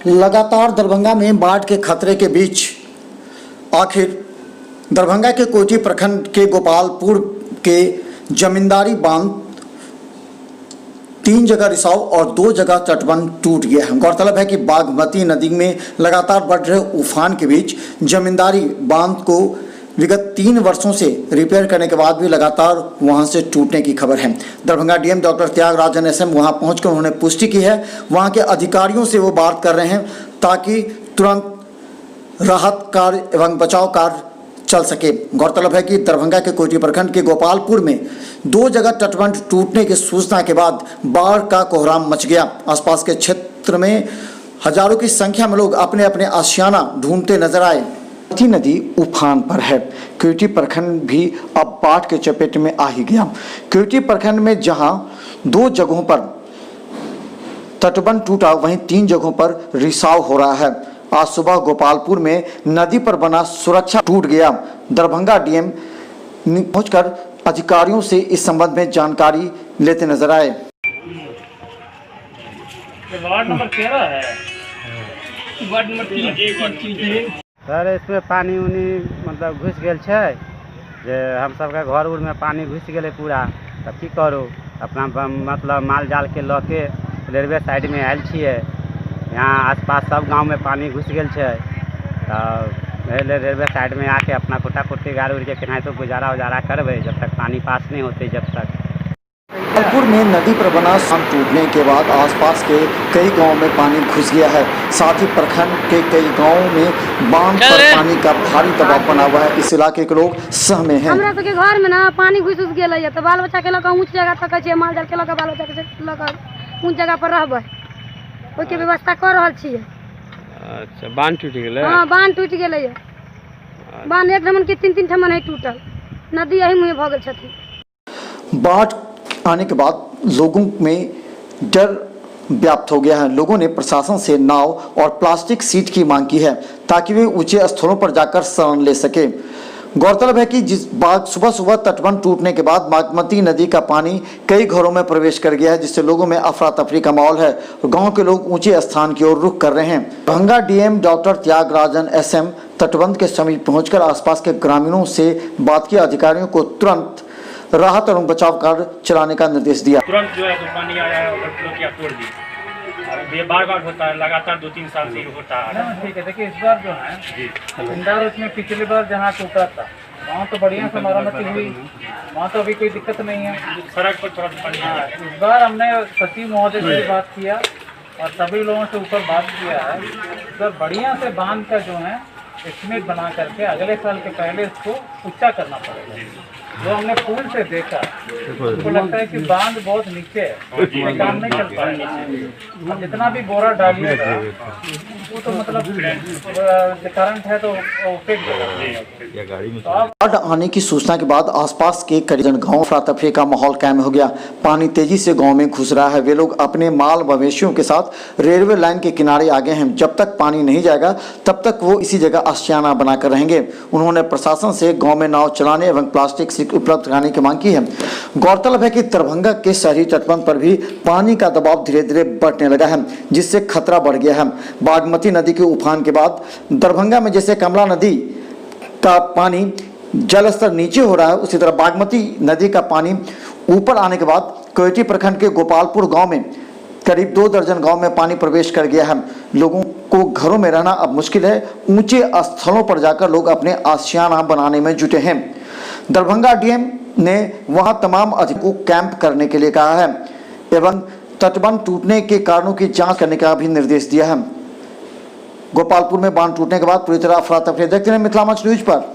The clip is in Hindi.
लगातार दरभंगा में बाढ़ के खतरे के बीच आखिर दरभंगा के कोटी प्रखंड के गोपालपुर के जमींदारी बांध 3 जगह रिसाव और 2 जगह तटबंध टूट गया है। गौरतलब है कि बागमती नदी में लगातार बढ़ रहे उफान के बीच जमींदारी बांध को विगत 3 वर्षों से रिपेयर करने के बाद भी लगातार वहां से टूटने की खबर है। Darbhanga DM doctor Thyagarajan SM वहां पहुंचकर उन्होंने पुष्टि की है। वहां के अधिकारियों से वो बात कर रहे हैं ताकि तुरंत राहत कार्य एवं बचाव कार्य चल सके। गौरतलब है कि दरभंगा के कोटी प्रखंड के गोपालपुर में 2 जगह तटबंध टूटने की सूचना के बाद बाढ़ का कोहराम मच गया। आसपास के क्षेत्र में हजारों की संख्या में लोग अपने अपने आशियाना ढूंढते नजर आए। बागमती नदी उफान पर है। कोटी प्रखंड भी अब बाढ़ के चपेट में आ ही गया। कोटी प्रखंड में जहां 2 जगहों पर तटबंध टूटा वहीं 3 जगहों पर रिसाव हो रहा है। आज सुबह गोपालपुर में नदी पर बना सुरक्षा टूट गया। दरभंगा डीएम पहुंचकर अधिकारियों से इस संबंध में जानकारी लेते नजर आए। वार्ड नंबर 13 है। वार्ड नंबर 3 सर इसमें पानी उनी मतलब घुस गल छे जे हम सबके घर उर में पानी घुस गए पूरा। तब की करू अपना मतलब माल जाल के ल के रेलवे साइड में आयल छिए। यहाँ आसपास सब गांव में पानी घुस गल छे तो रेलवे साइड में आके अपना कोटा कोटी गाड़ उड़ के केनाहितो गुजारा उजारा करबे जब तक पानी पास नहीं होते। जब तक गोपालपुर में नदी पर बना बांध टूटने के बाद आसपास के कई गांवों में पानी घुस गया है। साथ ही प्रखंड के कई गांवों में बांध पर पानी का भारी दबाव बना हुआ है। इस इलाके के लोग सहमे हैं। हमरा के घर में ना पानी घुस गेलै है तो बाल बच्चा के लगा ऊंच जगह तक छै, माल जाल के लगा बाल बच्चा के लगा ऊंच जगह पर रहबै ओइ के व्यवस्था कर रहल छियै। अच्छा बांध टूट गेलै? हां बांध टूट गेलै है। बांध एक ठमन के 3-3 ठमन है टूटल। नदी यही मुहे भ गेल छथि। बाढ़ आने के बाद लोगों में डर व्याप्त हो गया है। लोगों ने प्रशासन से नाव और प्लास्टिक सीट की मांग की है ताकि वे ऊंचे स्थलों पर जाकर शरण ले सके। गौरतलब है कि सुबह सुबह तटबंध टूटने के बाद बागमती नदी का पानी कई घरों में प्रवेश कर गया है, जिससे लोगों में अफरा तफरी का माहौल है और गांव के लोग ऊंचे स्थान की ओर रुख कर रहे हैं। Darbhanga DM doctor Thyagarajan SM तटबंध के समीप पहुंचकर आसपास के ग्रामीणों से बात की। अधिकारियों को तुरंत राहत और बचाव कार्य चलाने का निर्देश दिया। तुरंत जो है तो पानी आया है और क्या तोड़ दी। ये बार-बार होता है, लगातार 2-3 साल से होता है। ठीक है, देखिए इस बार जो है इंदौर उसमें पिछली बार जहाँ टूटा था वहाँ तो बढ़िया से मरम्मत हुई, वहाँ तो अभी कोई दिक्कत नहीं है। सड़क पर थोड़ा पानी है। इस बार हमने सचिव महोदय से बात किया और सभी लोगों से ऊपर बात किया है तो बढ़िया से बांध का जो है एस्टिमेट बना करके अगले साल के पहले इसको ऊंचा करना पड़ेगा। जो हमने पुल से देखा तो लगता है कि बांध बहुत नीचे है, काम नहीं चल पाएगा। अब जितना भी बोरा डालिएगा वो तो मतलब करंट है तो बाढ़ आने की सूचना के बाद आसपास के करीबन गांव अफरा तफरी का माहौल कायम हो गया। पानी तेजी से गांव में घुस रहा है। वे लोग अपने माल मवेशियों के साथ रेलवे लाइन के किनारे आ गए हैं। जब तक पानी नहीं जाएगा तब तक वो इसी जगह आशियाना बनाकर रहेंगे। उन्होंने प्रशासन से गाँव में नाव चलाने एवं प्लास्टिक उपलब्ध कराने की मांग की है। गौरतलब है कि दरभंगा के शहरी तटबंध पर भी पानी का दबाव धीरे धीरे बढ़ने लगा है, जिससे खतरा बढ़ गया है। बागमती नदी के उफान के बाद दरभंगा में जैसे कमला नदी का पानी जल स्तर नीचे हो रहा है, उसी तरह बागमती नदी का पानी ऊपर आने के बाद कोटी प्रखंड के गोपालपुर गांव में करीब 2 दर्जन गांव में पानी प्रवेश कर गया है। लोगों को घरों में रहना अब मुश्किल है। ऊंचे स्थलों पर जाकर लोग अपने आशियाना बनाने में जुटे हैं। दरभंगा डीएम ने वहां तमाम अधिकारियों को कैंप करने के लिए कहा है एवं तटबंध टूटने के कारणों की जांच करने का भी निर्देश दिया है। गोपालपुर में बांध टूटने के बाद पूरी तरह अफरा तफरी। देखते हैं मिथिला मंच न्यूज पर।